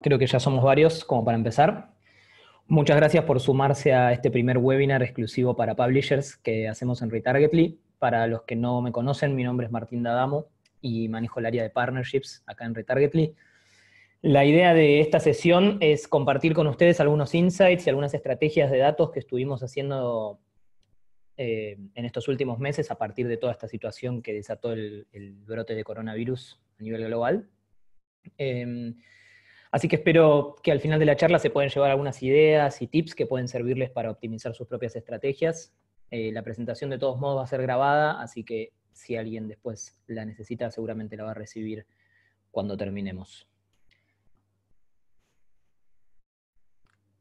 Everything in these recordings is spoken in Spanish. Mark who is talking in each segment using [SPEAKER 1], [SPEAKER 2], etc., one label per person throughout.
[SPEAKER 1] Creo que ya somos varios, como para empezar. Muchas gracias por sumarse a este primer webinar exclusivo para publishers que hacemos en Retargetly. Para los que no me conocen, mi nombre es Martín D'Adamo y manejo el área de partnerships acá en Retargetly. La idea de esta sesión es compartir con ustedes algunos insights y algunas estrategias de datos que estuvimos haciendo en estos últimos meses a partir de toda esta situación que desató el brote de coronavirus a nivel global. Así que espero que al final de la charla se puedan llevar algunas ideas y tips que pueden servirles para optimizar sus propias estrategias. La presentación de todos modos va a ser grabada, así que si alguien después la necesita, seguramente la va a recibir cuando terminemos.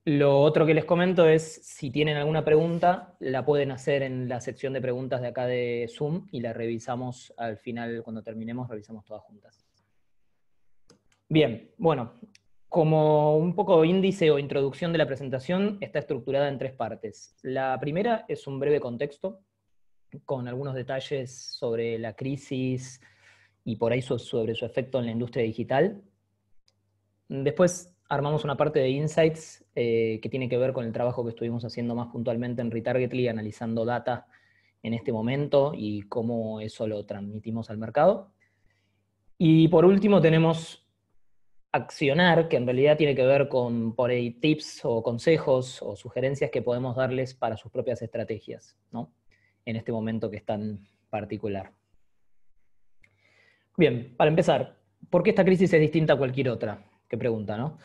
[SPEAKER 1] Lo otro que les comento es, si tienen alguna pregunta, la pueden hacer en la sección de preguntas de acá de Zoom y la revisamos al final, cuando terminemos, revisamos todas juntas. Bien, bueno, como un poco índice o introducción de la presentación, está estructurada en tres partes. La primera es un breve contexto, con algunos detalles sobre la crisis y por ahí sobre su efecto en la industria digital. Después armamos una parte de insights que tiene que ver con el trabajo que estuvimos haciendo más puntualmente en Retargetly, analizando data en este momento y cómo eso lo transmitimos al mercado. Y por último tenemos accionar, que en realidad tiene que ver con por ahí tips o consejos o sugerencias que podemos darles para sus propias estrategias, ¿no? En este momento que es tan particular. Bien, para empezar, ¿por qué esta crisis es distinta a cualquier otra? Qué pregunta, ¿no?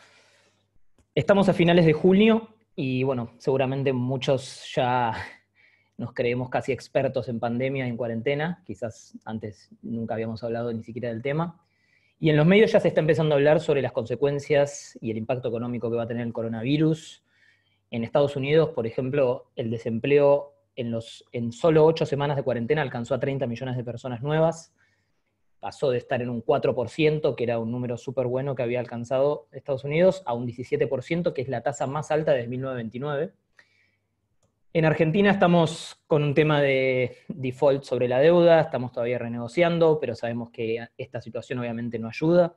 [SPEAKER 1] Estamos a finales de junio y bueno, seguramente muchos ya nos creemos casi expertos en pandemia, en cuarentena, quizás antes nunca habíamos hablado ni siquiera del tema. Y en los medios ya se está empezando a hablar sobre las consecuencias y el impacto económico que va a tener el coronavirus. En Estados Unidos, por ejemplo, el desempleo en solo 8 semanas de cuarentena alcanzó a 30 millones de personas nuevas. Pasó de estar en un 4%, que era un número súper bueno que había alcanzado Estados Unidos, a un 17%, que es la tasa más alta desde 1929. En Argentina estamos con un tema de default sobre la deuda, estamos todavía renegociando, pero sabemos que esta situación obviamente no ayuda.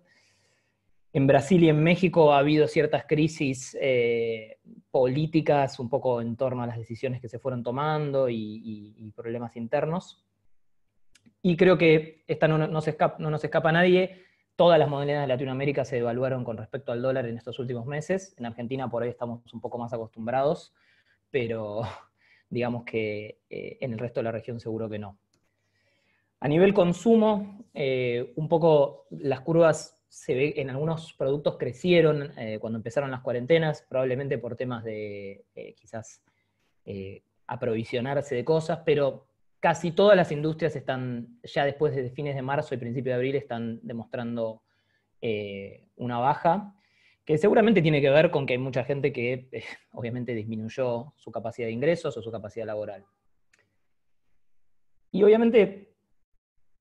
[SPEAKER 1] En Brasil y en México ha habido ciertas crisis políticas un poco en torno a las decisiones que se fueron tomando y problemas internos. Y creo que esta no nos escapa a nadie. Todas las monedas de Latinoamérica se devaluaron con respecto al dólar en estos últimos meses. En Argentina por ahí estamos un poco más acostumbrados, pero digamos que en el resto de la región seguro que no. A nivel consumo, un poco las curvas se ve en algunos productos crecieron cuando empezaron las cuarentenas, probablemente por temas de quizás aprovisionarse de cosas, pero casi todas las industrias están, ya después de fines de marzo y principio de abril, están demostrando una baja, que seguramente tiene que ver con que hay mucha gente que obviamente disminuyó su capacidad de ingresos o su capacidad laboral. Y obviamente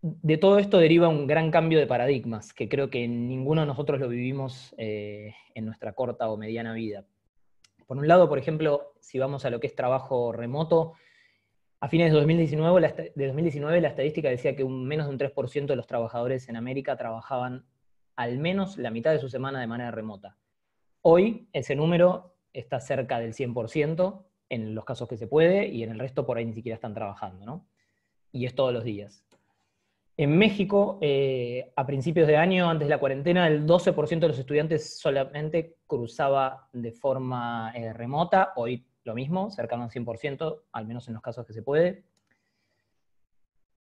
[SPEAKER 1] de todo esto deriva un gran cambio de paradigmas, que creo que ninguno de nosotros lo vivimos en nuestra corta o mediana vida. Por un lado, por ejemplo, si vamos a lo que es trabajo remoto, a fines de 2019 la estadística decía que menos de un 3% de los trabajadores en América trabajaban al menos la mitad de su semana de manera remota. Hoy ese número está cerca del 100% en los casos que se puede, y en el resto por ahí ni siquiera están trabajando, ¿no? Y es todos los días. En México, a principios de año, antes de la cuarentena, el 12% de los estudiantes solamente cruzaba de forma remota. Hoy lo mismo, cercano al 100%, al menos en los casos que se puede.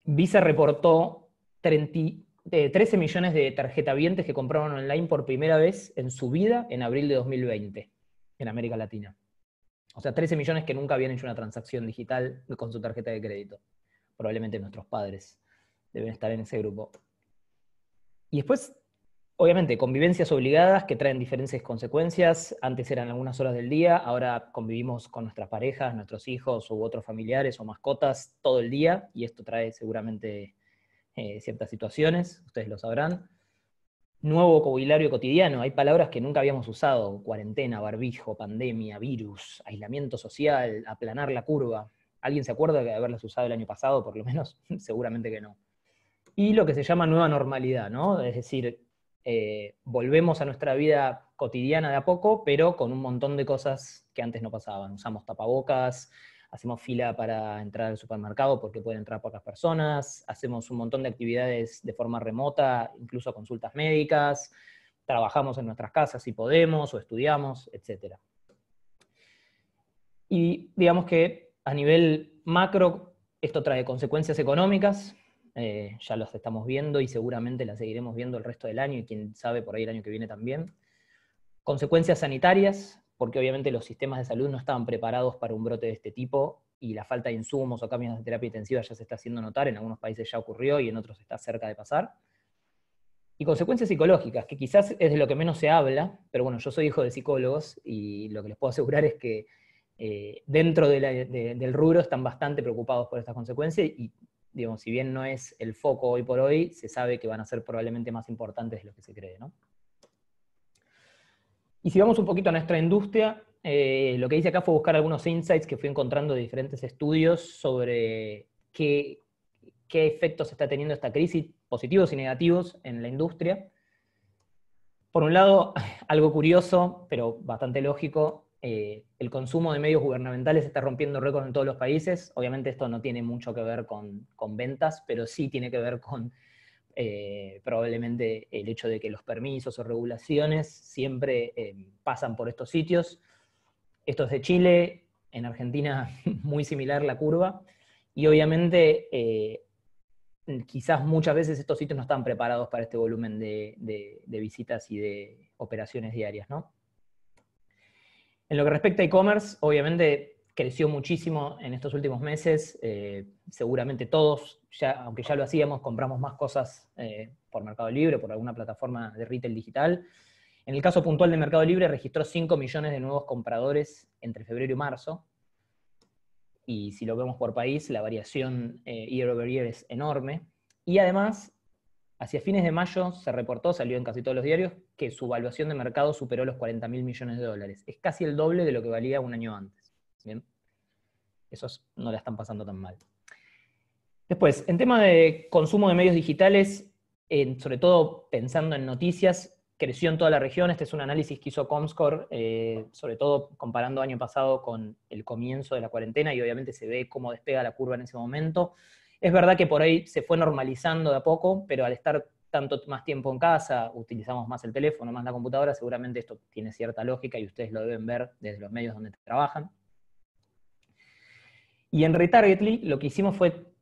[SPEAKER 1] Visa reportó 13 millones de tarjetavientes que compraron online por primera vez en su vida en abril de 2020 en América Latina. O sea, 13 millones que nunca habían hecho una transacción digital con su tarjeta de crédito. Probablemente nuestros padres deben estar en ese grupo. Y después, obviamente, convivencias obligadas que traen diferentes consecuencias. Antes eran algunas horas del día, ahora convivimos con nuestras parejas, nuestros hijos u otros familiares o mascotas todo el día, y esto trae seguramente ciertas situaciones, ustedes lo sabrán. Nuevo vocabulario cotidiano, hay palabras que nunca habíamos usado: cuarentena, barbijo, pandemia, virus, aislamiento social, aplanar la curva. ¿Alguien se acuerda de haberlas usado el año pasado, por lo menos? Seguramente que no. Y lo que se llama nueva normalidad, ¿no? Es decir, volvemos a nuestra vida cotidiana de a poco, pero con un montón de cosas que antes no pasaban. Usamos tapabocas, hacemos fila para entrar al supermercado porque pueden entrar pocas personas, hacemos un montón de actividades de forma remota, incluso consultas médicas, trabajamos en nuestras casas si podemos, o estudiamos, etc. Y digamos que a nivel macro, esto trae consecuencias económicas, ya las estamos viendo y seguramente las seguiremos viendo el resto del año y quién sabe por ahí el año que viene también. Consecuencias sanitarias, porque obviamente los sistemas de salud no estaban preparados para un brote de este tipo y la falta de insumos o cambios de terapia intensiva ya se está haciendo notar, en algunos países ya ocurrió y en otros está cerca de pasar. Y consecuencias psicológicas, que quizás es de lo que menos se habla, pero bueno, yo soy hijo de psicólogos y lo que les puedo asegurar es que dentro del rubro están bastante preocupados por estas consecuencias y, digamos, si bien no es el foco hoy por hoy, se sabe que van a ser probablemente más importantes de lo que se cree, ¿no? Y si vamos un poquito a nuestra industria, lo que hice acá fue buscar algunos insights que fui encontrando de diferentes estudios sobre qué efectos está teniendo esta crisis, positivos y negativos, en la industria. Por un lado, algo curioso, pero bastante lógico, el consumo de medios gubernamentales está rompiendo récords en todos los países. Obviamente esto no tiene mucho que ver con ventas, pero sí tiene que ver con probablemente el hecho de que los permisos o regulaciones siempre pasan por estos sitios. Esto es de Chile, en Argentina muy similar la curva, y obviamente quizás muchas veces estos sitios no están preparados para este volumen de visitas y de operaciones diarias, ¿no? En lo que respecta a e-commerce, obviamente creció muchísimo en estos últimos meses. Seguramente todos, aunque ya lo hacíamos, compramos más cosas por Mercado Libre, por alguna plataforma de retail digital. En el caso puntual de Mercado Libre, registró 5 millones de nuevos compradores entre febrero y marzo. Y si lo vemos por país, la variación year over year es enorme. Y además, hacia fines de mayo se reportó, salió en casi todos los diarios, que su valuación de mercado superó los 40.000 millones de dólares. Es casi el doble de lo que valía un año antes. ¿Bien? Esos no la están pasando tan mal. Después, en tema de consumo de medios digitales, sobre todo pensando en noticias, creció en toda la región. Este es un análisis que hizo Comscore, sobre todo comparando año pasado con el comienzo de la cuarentena, y obviamente se ve cómo despega la curva en ese momento. Es verdad que por ahí se fue normalizando de a poco, pero al estar tanto más tiempo en casa, utilizamos más el teléfono, más la computadora, seguramente esto tiene cierta lógica y ustedes lo deben ver desde los medios donde trabajan. Y en Retargetly lo que hicimos fue,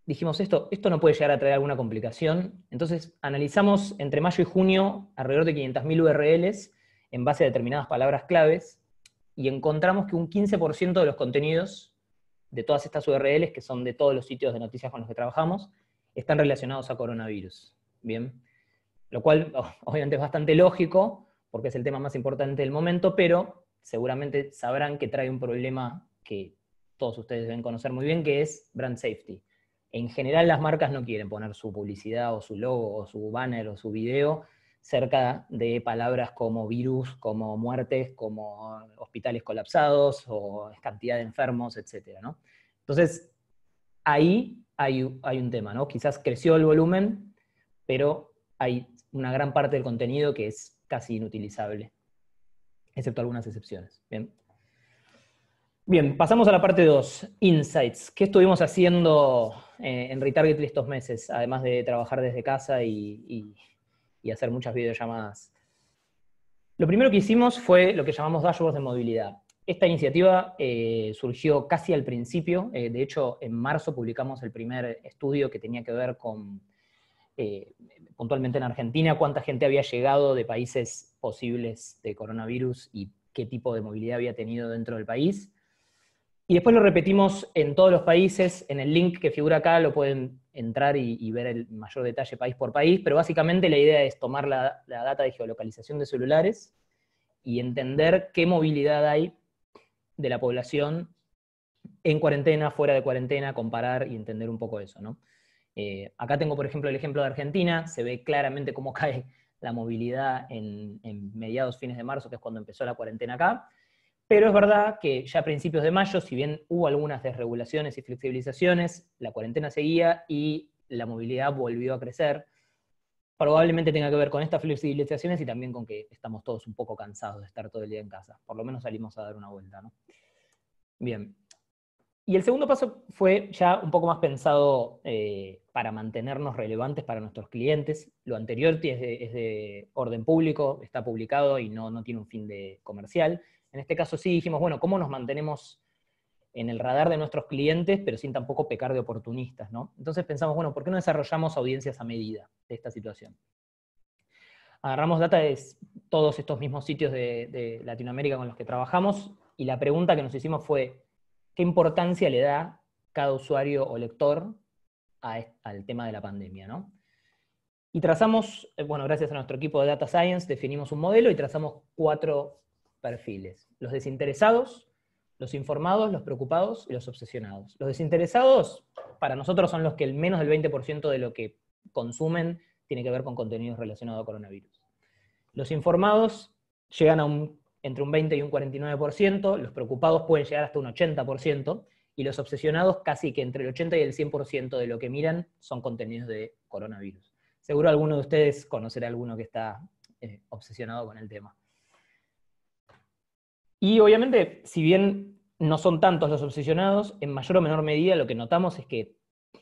[SPEAKER 1] dijimos esto no puede llegar a traer alguna complicación, entonces analizamos entre mayo y junio alrededor de 500.000 URLs en base a determinadas palabras claves y encontramos que un 15% de los contenidos de todas estas URLs, que son de todos los sitios de noticias con los que trabajamos, están relacionados a coronavirus. Bien, lo cual obviamente es bastante lógico, porque es el tema más importante del momento, pero seguramente sabrán que trae un problema que todos ustedes deben conocer muy bien, que es brand safety. En general las marcas no quieren poner su publicidad o su logo o su banner o su video cerca de palabras como virus, como muertes, como hospitales colapsados o cantidad de enfermos, etc., ¿no? Entonces, ahí hay un tema, ¿no? Quizás creció el volumen, pero hay una gran parte del contenido que es casi inutilizable, excepto algunas excepciones. Bien. Bien, pasamos a la parte 2, Insights. ¿Qué estuvimos haciendo en Retargetly estos meses, además de trabajar desde casa y hacer muchas videollamadas? Lo primero que hicimos fue lo que llamamos dashboards de movilidad. Esta iniciativa surgió casi al principio. De hecho, en marzo publicamos el primer estudio que tenía que ver con, puntualmente en Argentina, cuánta gente había llegado de países posibles de coronavirus y qué tipo de movilidad había tenido dentro del país. Y después lo repetimos en todos los países. En el link que figura acá lo pueden entrar y ver el mayor detalle país por país, pero básicamente la idea es tomar la data de geolocalización de celulares y entender qué movilidad hay de la población en cuarentena, fuera de cuarentena, comparar y entender un poco eso, ¿no? Acá tengo, por ejemplo, el ejemplo de Argentina. Se ve claramente cómo cae la movilidad en mediados, fines de marzo, que es cuando empezó la cuarentena acá. Pero es verdad que ya a principios de mayo, si bien hubo algunas desregulaciones y flexibilizaciones, la cuarentena seguía y la movilidad volvió a crecer. probablemente tenga que ver con estas flexibilizaciones y también con que estamos todos un poco cansados de estar todo el día en casa. Por lo menos salimos a dar una vuelta, ¿no? Bien. Y el segundo paso fue ya un poco más pensado para mantenernos relevantes para nuestros clientes. Lo anterior es de orden público, está publicado y no tiene un fin de comercial. En este caso sí dijimos, bueno, ¿cómo nos mantenemos en el radar de nuestros clientes, pero sin tampoco pecar de oportunistas, ¿no? Entonces pensamos, bueno, ¿por qué no desarrollamos audiencias a medida de esta situación? Agarramos data de todos estos mismos sitios de Latinoamérica con los que trabajamos, y la pregunta que nos hicimos fue, ¿qué importancia le da cada usuario o lector al tema de la pandemia, ¿no? Y trazamos, bueno, gracias a nuestro equipo de Data Science, definimos un modelo y trazamos 4 perfiles. Los desinteresados, los informados, los preocupados y los obsesionados. Los desinteresados, para nosotros, son los que el menos del 20% de lo que consumen tiene que ver con contenidos relacionados a coronavirus. Los informados llegan a entre un 20 y un 49%, los preocupados pueden llegar hasta un 80%, y los obsesionados casi que entre el 80 y el 100% de lo que miran son contenidos de coronavirus. Seguro alguno de ustedes conocerá a alguno que está obsesionado con el tema. Y obviamente, si bien no son tantos los obsesionados, en mayor o menor medida lo que notamos es que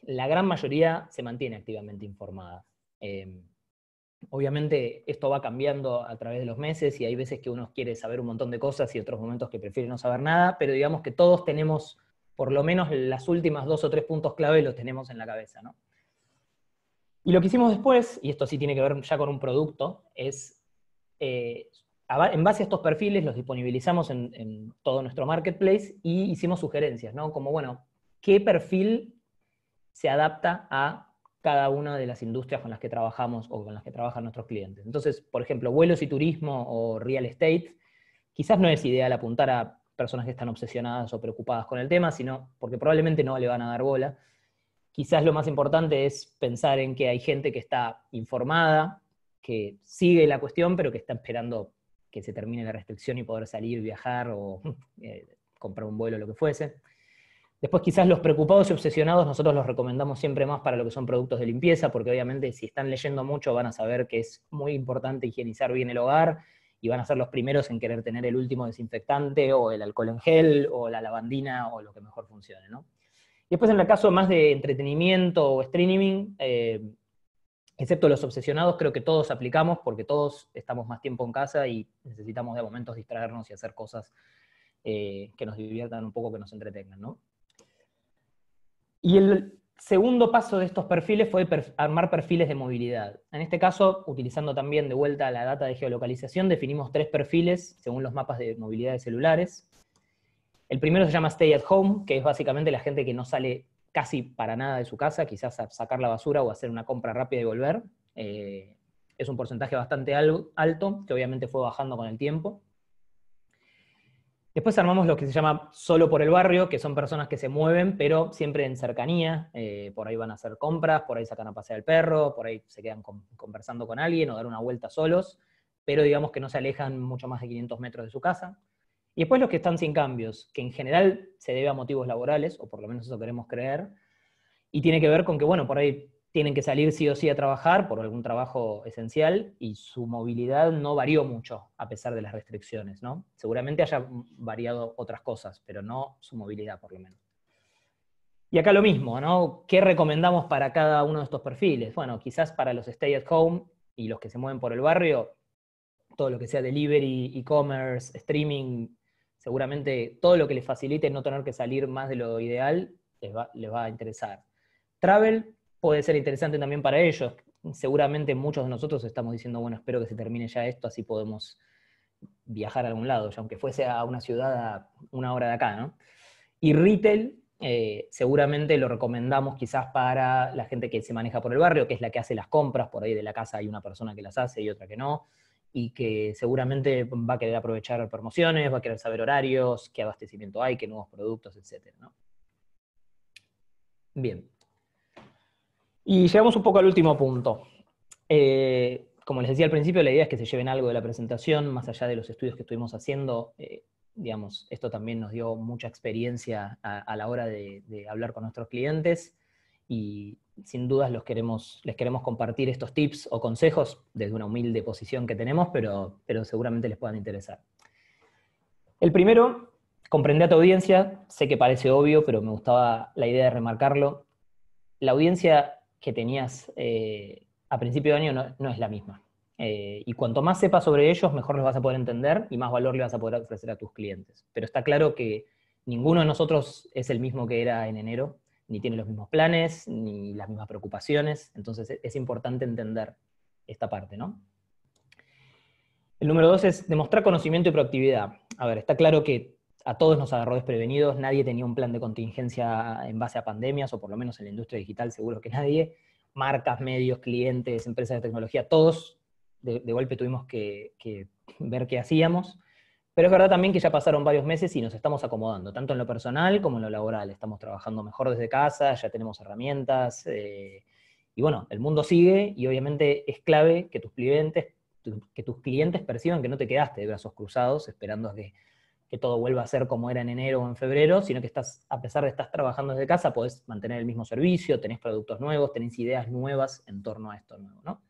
[SPEAKER 1] la gran mayoría se mantiene activamente informada. Obviamente esto va cambiando a través de los meses y hay veces que uno quiere saber un montón de cosas y otros momentos que prefiere no saber nada, pero digamos que todos tenemos, por lo menos las últimas 2 o 3 puntos clave los tenemos en la cabeza, ¿no? Y lo que hicimos después, y esto sí tiene que ver ya con un producto, es, en base a estos perfiles los disponibilizamos en todo nuestro marketplace y hicimos sugerencias, ¿no? Como, bueno, ¿qué perfil se adapta a cada una de las industrias con las que trabajamos o con las que trabajan nuestros clientes? Entonces, por ejemplo, vuelos y turismo o real estate, quizás no es ideal apuntar a personas que están obsesionadas o preocupadas con el tema, sino porque probablemente no le van a dar bola. Quizás lo más importante es pensar en que hay gente que está informada, que sigue la cuestión, pero que está esperando que se termine la restricción y poder salir, viajar o comprar un vuelo, lo que fuese. Después quizás los preocupados y obsesionados nosotros los recomendamos siempre más para lo que son productos de limpieza, porque obviamente si están leyendo mucho van a saber que es muy importante higienizar bien el hogar y van a ser los primeros en querer tener el último desinfectante o el alcohol en gel o la lavandina o lo que mejor funcione, ¿no? Y después en el caso más de entretenimiento o streaming, excepto los obsesionados, creo que todos aplicamos porque todos estamos más tiempo en casa y necesitamos de momentos distraernos y hacer cosas que nos diviertan un poco, que nos entretengan, ¿no? Y el segundo paso de estos perfiles fue armar perfiles de movilidad. En este caso, utilizando también de vuelta la data de geolocalización, definimos 3 perfiles según los mapas de movilidad de celulares. El primero se llama Stay at Home, que es básicamente la gente que no sale casi para nada de su casa, quizás a sacar la basura o a hacer una compra rápida y volver. Es un porcentaje bastante alto, que obviamente fue bajando con el tiempo. Después armamos lo que se llama solo por el barrio, que son personas que se mueven, pero siempre en cercanía. Por ahí van a hacer compras, por ahí sacan a pasear al perro, por ahí se quedan conversando con alguien o dar una vuelta solos, pero digamos que no se alejan mucho más de 500 metros de su casa. Y después los que están sin cambios, que en general se debe a motivos laborales, o por lo menos eso queremos creer, y tiene que ver con que, bueno, por ahí tienen que salir sí o sí a trabajar por algún trabajo esencial, y su movilidad no varió mucho a pesar de las restricciones, ¿no? Seguramente haya variado otras cosas, pero no su movilidad, por lo menos. Y acá lo mismo, ¿no? ¿Qué recomendamos para cada uno de estos perfiles? Bueno, quizás para los stay at home y los que se mueven por el barrio, todo lo que sea delivery, e-commerce, streaming, seguramente todo lo que les facilite no tener que salir más de lo ideal les va a interesar. Travel puede ser interesante también para ellos. Seguramente muchos de nosotros estamos diciendo, bueno, espero que se termine ya esto, así podemos viajar a algún lado, ya aunque fuese a una ciudad a 1 hora de acá, ¿no? Y retail, seguramente lo recomendamos quizás para la gente que se maneja por el barrio, que es la que hace las compras, por ahí de la casa hay una persona que las hace y otra que no, y que seguramente va a querer aprovechar promociones, va a querer saber horarios, qué abastecimiento hay, qué nuevos productos, etc., ¿no? Bien. Y llegamos un poco al último punto. Como les decía al principio, la idea es que se lleven algo de la presentación, más allá de los estudios que estuvimos haciendo. Digamos, esto también nos dio mucha experiencia a la hora de hablar con nuestros clientes. y sin dudas les queremos compartir estos tips o consejos desde una humilde posición que tenemos, pero seguramente les puedan interesar. El primero, comprende a tu audiencia. Sé que parece obvio, pero me gustaba la idea de remarcarlo. La audiencia que tenías a principio de año no es la misma. Y cuanto más sepas sobre ellos, mejor los vas a poder entender y más valor le vas a poder ofrecer a tus clientes. Pero está claro que ninguno de nosotros es el mismo que era en enero, ni tiene los mismos planes, ni las mismas preocupaciones. Entonces es importante entender esta parte, ¿no? El número 2 es demostrar conocimiento y proactividad. A ver, está claro que a todos nos agarró desprevenidos, nadie tenía un plan de contingencia en base a pandemias, o por lo menos en la industria digital seguro que nadie. Marcas, medios, clientes, empresas de tecnología, todos de golpe tuvimos que ver qué hacíamos. Pero es verdad también que ya pasaron varios meses y nos estamos acomodando, tanto en lo personal como en lo laboral. Estamos trabajando mejor desde casa, ya tenemos herramientas, y bueno, el mundo sigue y obviamente es clave que tus clientes perciban que no te quedaste de brazos cruzados esperando a que todo vuelva a ser como era en enero o en febrero, sino que a pesar de estar trabajando desde casa, podés mantener el mismo servicio, tenés productos nuevos, tenés ideas nuevas en torno a esto nuevo, ¿no?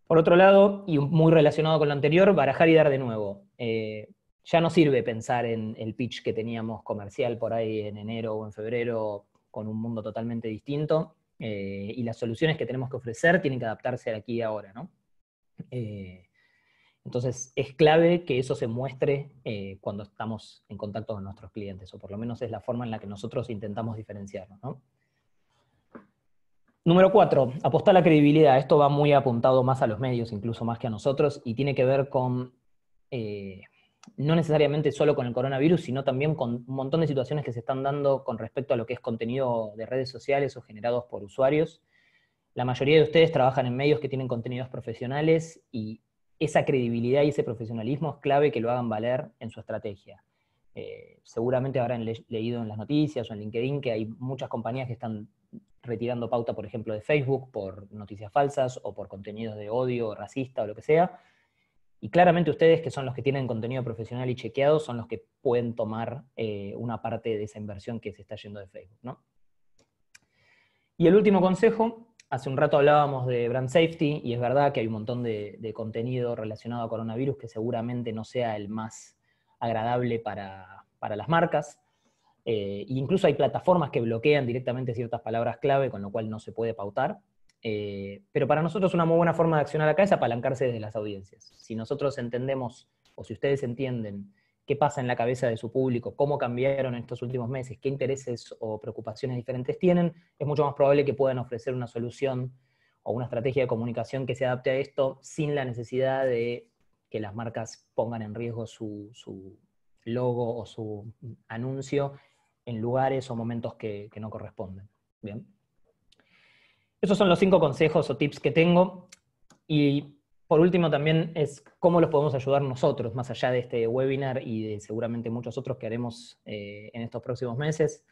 [SPEAKER 1] Por otro lado, y muy relacionado con lo anterior, barajar y dar de nuevo. Ya no sirve pensar en el pitch que teníamos comercial por ahí en enero o en febrero con un mundo totalmente distinto, y las soluciones que tenemos que ofrecer tienen que adaptarse al aquí y ahora, ¿no? Entonces es clave que eso se muestre cuando estamos en contacto con nuestros clientes, o por lo menos es la forma en la que nosotros intentamos diferenciarnos, ¿no? Número 4, apostar a la credibilidad. Esto va muy apuntado más a los medios, incluso más que a nosotros, y tiene que ver con, no necesariamente solo con el coronavirus, sino también con un montón de situaciones que se están dando con respecto a lo que es contenido de redes sociales o generados por usuarios. La mayoría de ustedes trabajan en medios que tienen contenidos profesionales y esa credibilidad y ese profesionalismo es clave que lo hagan valer en su estrategia. Seguramente habrán leído en las noticias o en LinkedIn que hay muchas compañías que están retirando pauta, por ejemplo, de Facebook por noticias falsas o por contenidos de odio o racista o lo que sea. Y claramente ustedes, que son los que tienen contenido profesional y chequeado, son los que pueden tomar una parte de esa inversión que se está yendo de Facebook, ¿no? Y el último consejo, hace un rato hablábamos de brand safety, y es verdad que hay un montón de contenido relacionado a coronavirus que seguramente no sea el más agradable para las marcas. Incluso hay plataformas que bloquean directamente ciertas palabras clave, con lo cual no se puede pautar. Pero para nosotros una muy buena forma de accionar acá es apalancarse desde las audiencias. Si nosotros entendemos, o si ustedes entienden qué pasa en la cabeza de su público, cómo cambiaron en estos últimos meses, qué intereses o preocupaciones diferentes tienen, es mucho más probable que puedan ofrecer una solución o una estrategia de comunicación que se adapte a esto sin la necesidad de que las marcas pongan en riesgo su logo o su anuncio en lugares o momentos que no corresponden. Bien. Esos son los 5 consejos o tips que tengo. Y por último también es cómo los podemos ayudar nosotros, más allá de este webinar y de seguramente muchos otros que haremos en estos próximos meses.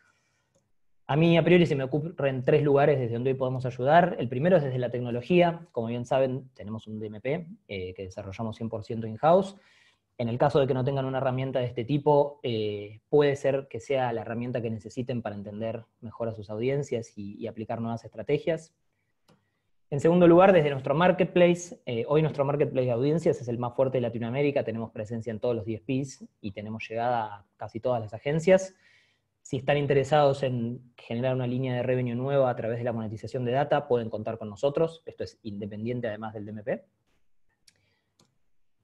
[SPEAKER 1] A mí, a priori, se me ocurren 3 lugares desde donde hoy podemos ayudar. El primero es desde la tecnología. Como bien saben, tenemos un DMP que desarrollamos 100% in-house. En el caso de que no tengan una herramienta de este tipo, puede ser que sea la herramienta que necesiten para entender mejor a sus audiencias y aplicar nuevas estrategias. En segundo lugar, desde nuestro marketplace, hoy nuestro marketplace de audiencias es el más fuerte de Latinoamérica, tenemos presencia en todos los DSPs y tenemos llegada a casi todas las agencias. Si están interesados en generar una línea de revenue nueva a través de la monetización de data, pueden contar con nosotros, esto es independiente además del DMP.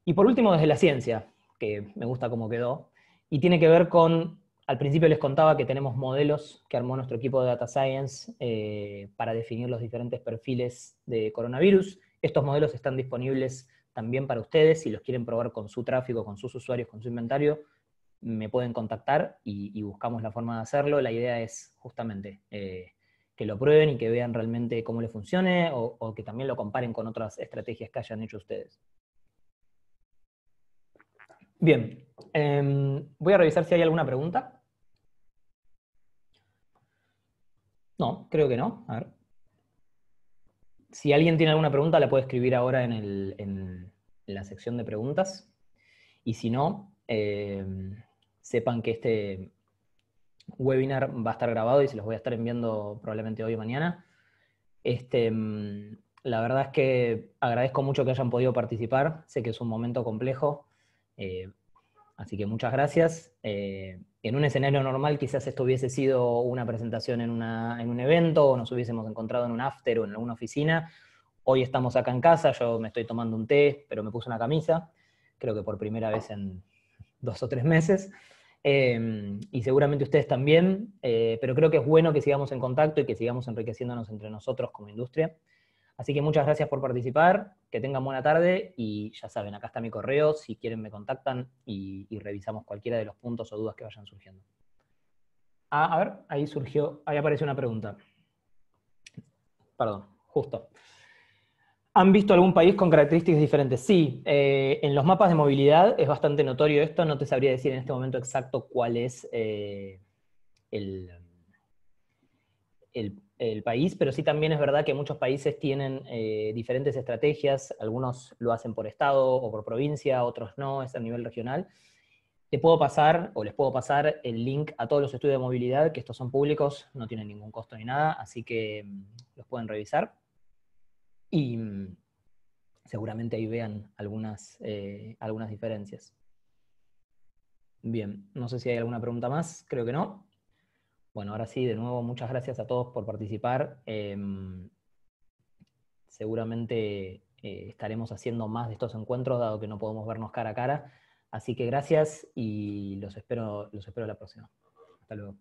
[SPEAKER 1] Y por último, desde la ciencia, que me gusta cómo quedó, y tiene que ver con, al principio les contaba que tenemos modelos que armó nuestro equipo de Data Science para definir los diferentes perfiles de coronavirus. Estos modelos están disponibles también para ustedes, si los quieren probar con su tráfico, con sus usuarios, con su inventario, me pueden contactar y buscamos la forma de hacerlo. La idea es justamente que lo prueben y que vean realmente cómo les funcione, o que también lo comparen con otras estrategias que hayan hecho ustedes. Bien, voy a revisar si hay alguna pregunta. No, creo que no. A ver. Si alguien tiene alguna pregunta, la puede escribir ahora en la sección de preguntas. Y si no, sepan que webinar va a estar grabado y se los voy a estar enviando probablemente hoy o mañana. La verdad es que agradezco mucho que hayan podido participar, sé que es un momento complejo, así que muchas gracias. En un escenario normal quizás esto hubiese sido una presentación en un evento, o nos hubiésemos encontrado en un after o en alguna oficina. Hoy estamos acá en casa, yo me estoy tomando un té, pero me puse una camisa, creo que por primera vez en 2 o 3 meses. Y seguramente ustedes también, pero creo que es bueno que sigamos en contacto y que sigamos enriqueciéndonos entre nosotros como industria. Así que muchas gracias por participar, que tengan buena tarde y ya saben, acá está mi correo, si quieren me contactan y revisamos cualquiera de los puntos o dudas que vayan surgiendo. A ver, ahí apareció una pregunta. Perdón, justo. ¿Han visto algún país con características diferentes? Sí, en los mapas de movilidad es bastante notorio esto, no te sabría decir en este momento exacto cuál es el, el país, pero sí también es verdad que muchos países tienen diferentes estrategias, algunos lo hacen por estado o por provincia, otros no, es a nivel regional. Te puedo pasar, o les puedo pasar el link a todos los estudios de movilidad, que estos son públicos, no tienen ningún costo ni nada, así que los pueden revisar. Y seguramente ahí vean algunas diferencias. Bien, no sé si hay alguna pregunta más, creo que no. Bueno, ahora sí, de nuevo, muchas gracias a todos por participar. Seguramente estaremos haciendo más de estos encuentros, dado que no podemos vernos cara a cara. Así que gracias y los espero la próxima. Hasta luego.